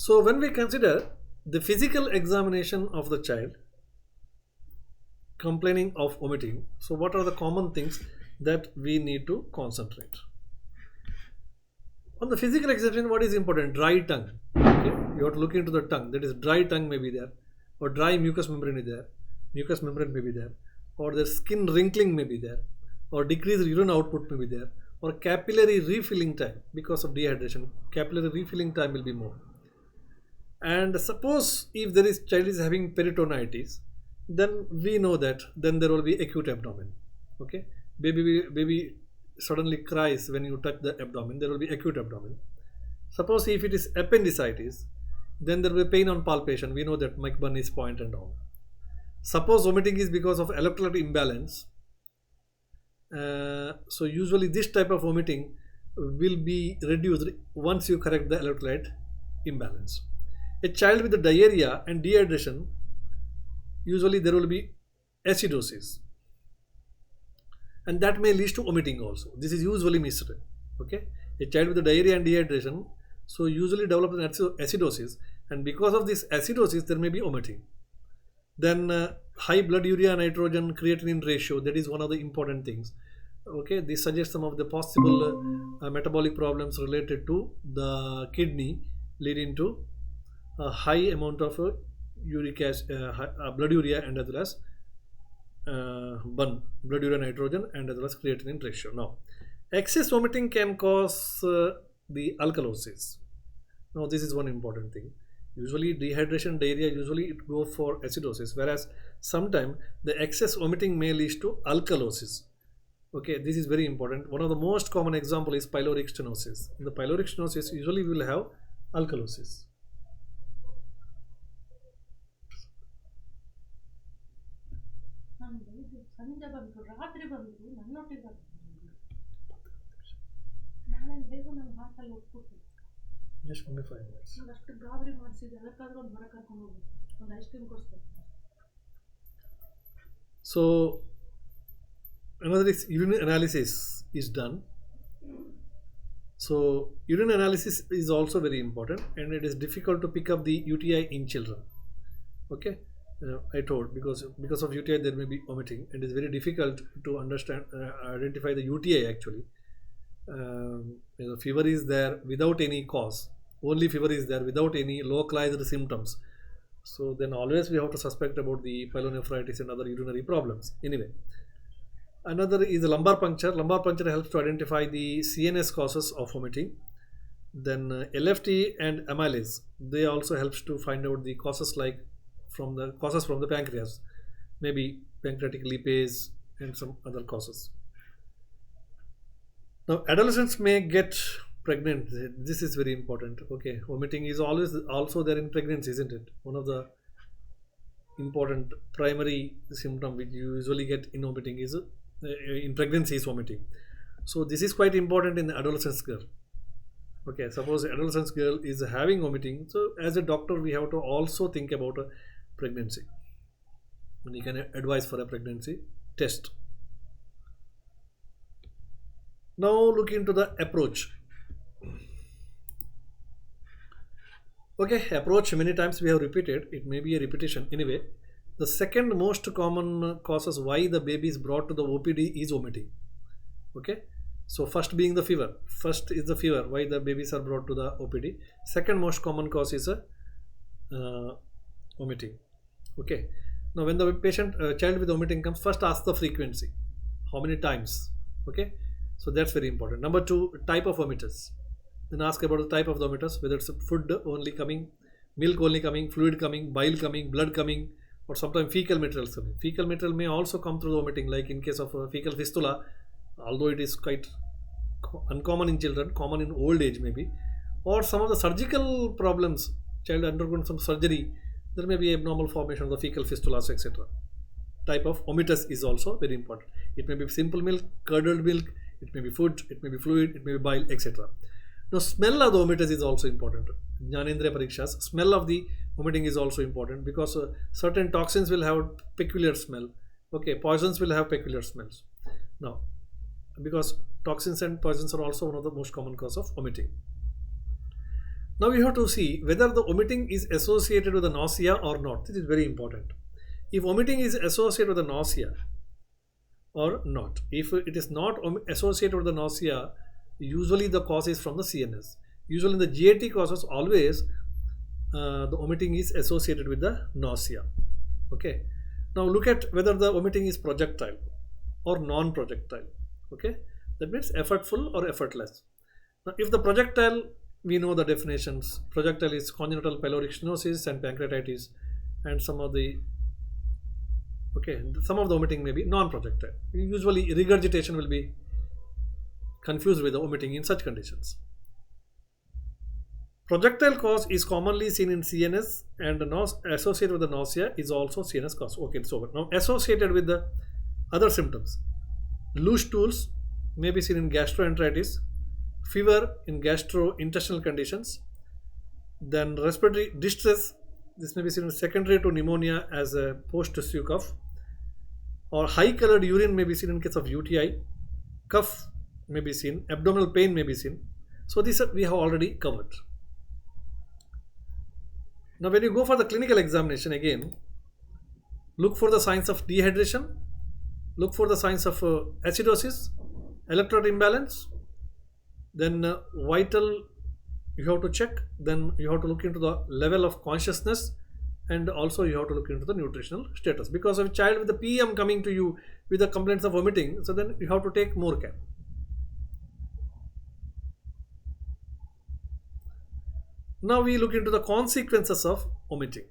So when we consider the physical examination of the child complaining of vomiting, so what are the common things that we need to concentrate on? The physical examination, what is important? Dry tongue. Okay, you have to look into the tongue. That is, dry tongue may be there, or dry mucous membrane is there, mucous membrane may be there, or the skin wrinkling may be there, or decreased urine output may be there, or capillary refilling time. Because of dehydration, capillary refilling time will be more. And suppose if there is child is having peritonitis, then we know that then there will be acute abdomen. Okay, baby suddenly cries when you touch the abdomen, there will be acute abdomen. Suppose if it is appendicitis, then there will be pain on palpation, we know that McBurn is point and all. Suppose vomiting is because of electrolyte imbalance, so usually this type of vomiting will be reduced once you correct the electrolyte imbalance. A child with the diarrhea and dehydration, usually there will be acidosis, and that may lead to vomiting also. This is usually missed. Okay, a child with the diarrhea and dehydration, so usually develop an acidosis, and because of this acidosis there may be vomiting. Then high blood urea nitrogen creatinine ratio, that is one of the important things. Okay, this suggests some of the possible metabolic problems related to the kidney, leading to a high amount of uric acid, blood urea, and as well as blood urea nitrogen, and as well as creatinine ratio. Now, excess vomiting can cause the alkalosis. Now, this is one important thing. Usually dehydration, diarrhea, usually it goes for acidosis, whereas sometimes the excess vomiting may lead to alkalosis. Okay, this is very important. One of the most common example is pyloric stenosis. In the pyloric stenosis, usually we will have alkalosis. Just only 5 minutes. So another is urine analysis is done. So urine analysis is also very important, and it is difficult to pick up the UTI in children. Okay, I told because of UTI there may be vomiting, and it is very difficult to understand identify the UTI actually. Fever is there without any cause, only fever is there without any localized symptoms, so then always we have to suspect about the pyelonephritis and other urinary problems. Anyway, another is lumbar puncture. Lumbar puncture helps to identify the CNS causes of vomiting. Then LFT and amylase, they also helps to find out the causes, like from the pancreas, maybe pancreatic lipase and some other causes. Now, adolescents may get pregnant. This is very important. Okay, vomiting is always also there in pregnancy, isn't it? One of the important primary symptom which you usually get in vomiting is in pregnancy is vomiting. So this is quite important in the adolescent girl. Okay, suppose the adolescent girl is having vomiting, so as a doctor we have to also think about a pregnancy, and you can advise for a pregnancy test. Now look into the approach. Okay, approach many times we have repeated, it may be a repetition. Anyway, the second most common causes why the baby is brought to the OPD is vomiting. Okay, so first being the fever. First is the fever, why the babies are brought to the OPD. Second most common cause is vomiting. Okay, now when the patient child with vomiting comes, first ask the frequency, how many times. Okay, so that's very important. Number two, type of vomiters. Then ask about the type of vomiters, whether it's food only coming, milk only coming, fluid coming, bile coming, blood coming, or sometimes fecal materials coming. Fecal material may also come through vomiting, like in case of fecal fistula, although it is quite uncommon in children, common in old age maybe, or some of the surgical problems, child undergone some surgery, there may be abnormal formation of the fecal fistulas, etc. Type of vomiters is also very important. It may be simple milk, curdled milk, it may be food, it may be fluid, it may be bile, etc. Now, smell of the vomiters is also important. Jnanendriya parikshas, smell of the vomiting is also important, because certain toxins will have peculiar smell. Okay, poisons will have peculiar smells. Now, because toxins and poisons are also one of the most common cause of vomiting. Now we have to see whether the vomiting is associated with the nausea or not. This is very important. If vomiting is associated with the nausea or not. If it is not associated with the nausea, usually the cause is from the CNS. Usually in the GAT causes always the vomiting is associated with the nausea. Okay. Now look at whether the vomiting is projectile or non-projectile. Okay. That means effortful or effortless. Now if the projectile, we know the definitions. Projectile is congenital pyloric stenosis and pancreatitis, and some of the vomiting may be non-projectile. Usually regurgitation will be confused with the vomiting in such conditions. Projectile cause is commonly seen in CNS, and associated with the nausea is also CNS cause. Okay, so now associated with the other symptoms, loose stools may be seen in gastroenteritis, fever in gastrointestinal conditions, then respiratory distress. This may be seen secondary to pneumonia as a post-tissue cough, or high colored urine may be seen in case of UTI, cough may be seen, abdominal pain may be seen. So these we have already covered. Now when you go for the clinical examination, again look for the signs of dehydration, look for the signs of acidosis, electrolyte imbalance, then vital you have to check, then you have to look into the level of consciousness, and also you have to look into the nutritional status, because of a child with the PM coming to you with the complaints of vomiting, so then you have to take more care. Now we look into the consequences of vomiting.